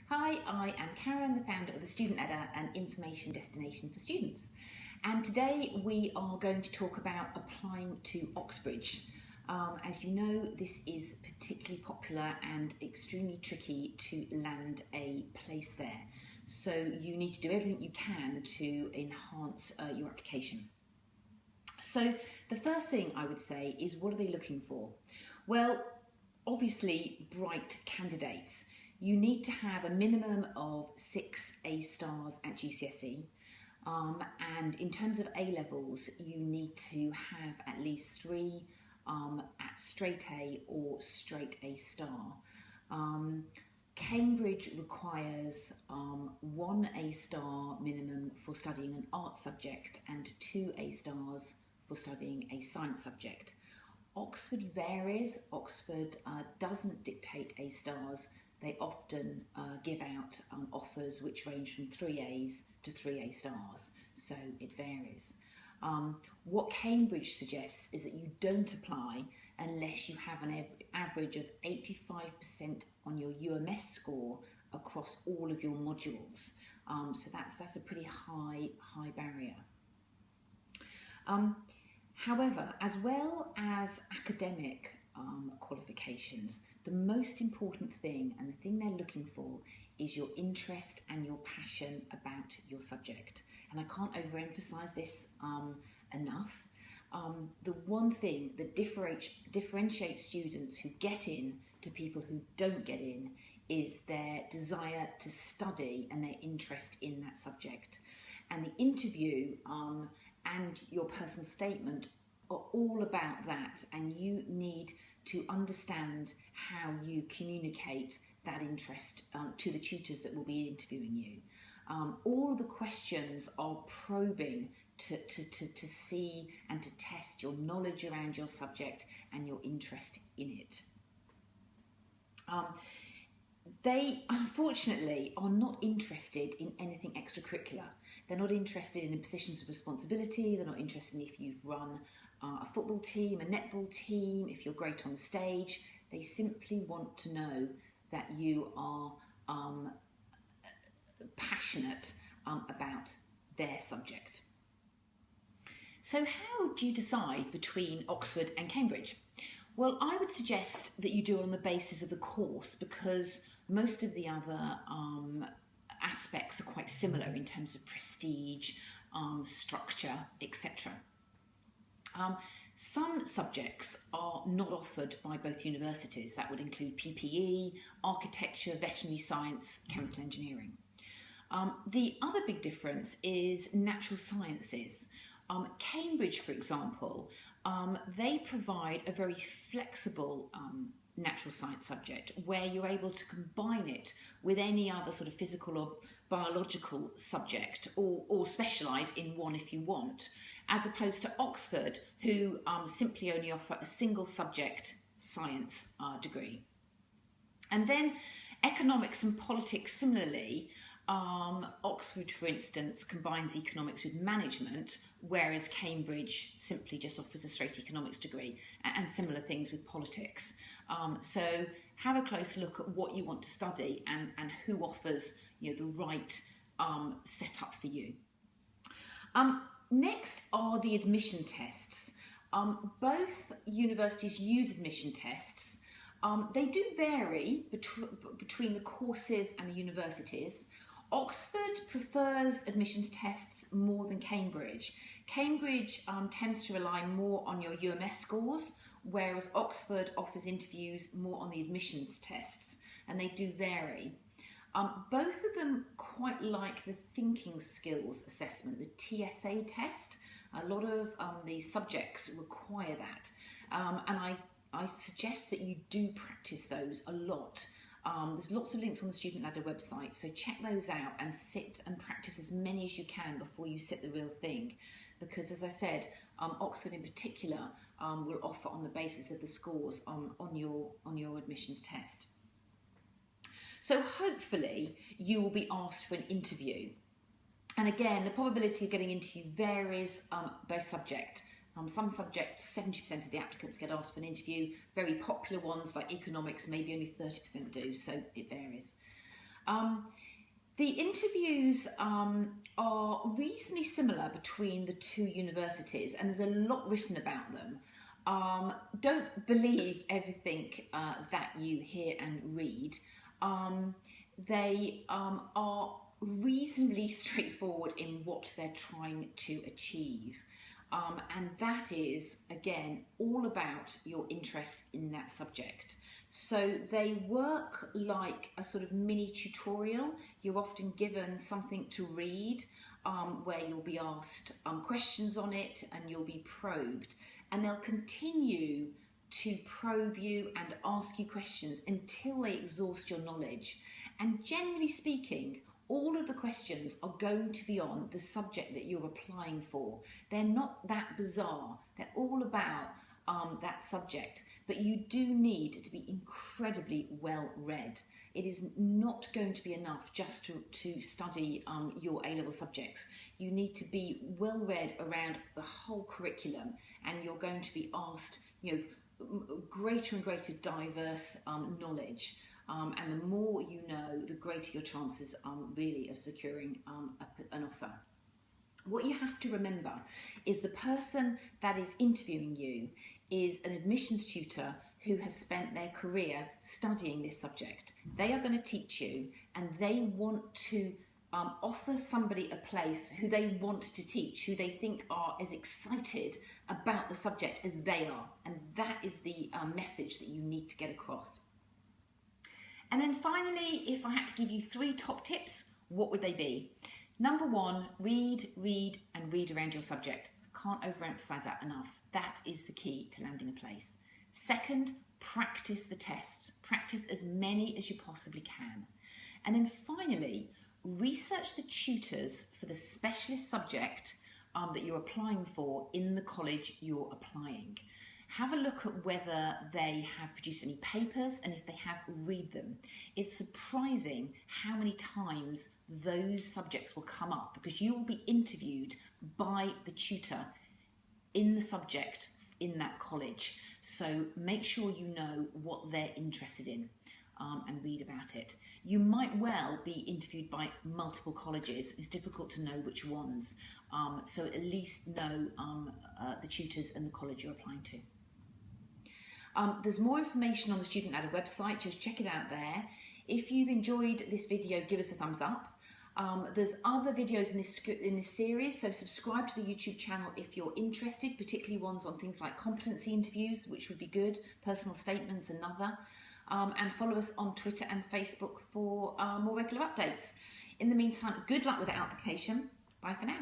Hi, I am Karen, the founder of the Student Ladder, an information destination for students. And today we are going to talk about applying to Oxbridge. As you know, this is particularly popular and extremely tricky to land a place there. So you need to do everything you can to enhance your application. So the first thing I would say is, what are they looking for? Well, obviously bright candidates. You need to have a minimum of 6 A stars at GCSE. And in terms of A levels, you need to have at least 3 at straight A or straight A star. Cambridge requires 1 A star minimum for studying an art subject and 2 A stars for studying a science subject. Oxford varies. Oxford doesn't dictate A stars. They often give out offers which range from 3 A's to 3 A stars, so it varies. What Cambridge suggests is that you don't apply unless you have an average of 85% on your UMS score across all of your modules. So that's a pretty high barrier. However, as well as academic qualifications, the most important thing and the thing they're looking for is your interest and your passion about your subject. And I can't overemphasize this enough. The one thing that differentiates students who get in to people who don't get in is their desire to study and their interest in that subject. And the interview and your personal statement are all about that, and you need to understand how you communicate that interest to the tutors that will be interviewing you. All the questions are probing to see and to test your knowledge around your subject and your interest in it. They unfortunately are not interested in anything extracurricular. They're not interested in positions of responsibility. They're not interested in if you've run a football team, a netball team, if you're great on the stage. They simply want to know that you are passionate about their subject. So how do you decide between Oxford and Cambridge? Well, I would suggest that you do it on the basis of the course, because most of the other aspects are quite similar in terms of prestige, structure, etc. Some subjects are not offered by both universities. That would include PPE, architecture, veterinary science, chemical engineering. The other big difference is natural sciences. Cambridge, for example, they provide a very flexible natural science subject where you're able to combine it with any other sort of physical or biological subject, or specialise in one if you want, as opposed to Oxford, who simply only offer a single subject science degree. And then economics and politics similarly. Oxford, for instance, combines economics with management, whereas Cambridge simply just offers a straight economics degree, and similar things with politics. So have a close look at what you want to study and who offers the right setup for you. Next are the admission tests. Both universities use admission tests. They do vary between the courses and the universities. Oxford prefers admissions tests more than Cambridge. Cambridge tends to rely more on your UMS scores, whereas Oxford offers interviews more on the admissions tests, and they do vary. Both of them quite like the thinking skills assessment, the TSA test. A lot of the subjects require that, and I suggest that you do practice those a lot. There's lots of links on the Student Ladder website, so check those out and sit and practice as many as you can before you sit the real thing, because as I said, Oxford in particular will offer on the basis of the scores on your admissions test. So hopefully you will be asked for an interview, and again the probability of getting an interview varies by subject. Some subjects, 70% of the applicants get asked for an interview. Very popular ones like economics, maybe only 30% do, so it varies. The interviews are reasonably similar between the two universities, and there's a lot written about them. Don't believe everything that you hear and read. They are reasonably straightforward in what they're trying to achieve. And that is, again, all about your interest in that subject. So they work like a sort of mini tutorial. You're often given something to read where you'll be asked questions on it, and you'll be probed. And they'll continue to probe you and ask you questions until they exhaust your knowledge. And generally speaking, all of the questions are going to be on the subject that you're applying for. They're not that bizarre. They're all about that subject. But you do need to be incredibly well read. It is not going to be enough just to study your A-level subjects. You need to be well read around the whole curriculum, and you're going to be asked, greater and greater diverse knowledge. And the more you know, the greater your chances really of securing an offer. What you have to remember is the person that is interviewing you is an admissions tutor who has spent their career studying this subject. They are going to teach you, and they want to offer somebody a place who they want to teach, who they think are as excited about the subject as they are. And that is the message that you need to get across. And then finally, if I had to give you 3 top tips, what would they be? Number 1, read, read, and read around your subject. I can't overemphasize that enough. That is the key to landing a place. Second, practice the tests. Practice as many as you possibly can. And then finally, research the tutors for the specialist subject that you're applying for in the college you're applying. Have a look at whether they have produced any papers, and if they have, read them. It's surprising how many times those subjects will come up, because you will be interviewed by the tutor in the subject in that college. So make sure you know what they're interested in and read about it. You might well be interviewed by multiple colleges. It's difficult to know which ones. So at least know the tutors and the college you're applying to. There's more information on the Student Ladder website, just check it out there. If you've enjoyed this video, give us a thumbs up. There's other videos in this series, so subscribe to the YouTube channel if you're interested, particularly ones on things like competency interviews, which would be good, personal statements, another. And follow us on Twitter and Facebook for more regular updates. In the meantime, good luck with the application. Bye for now.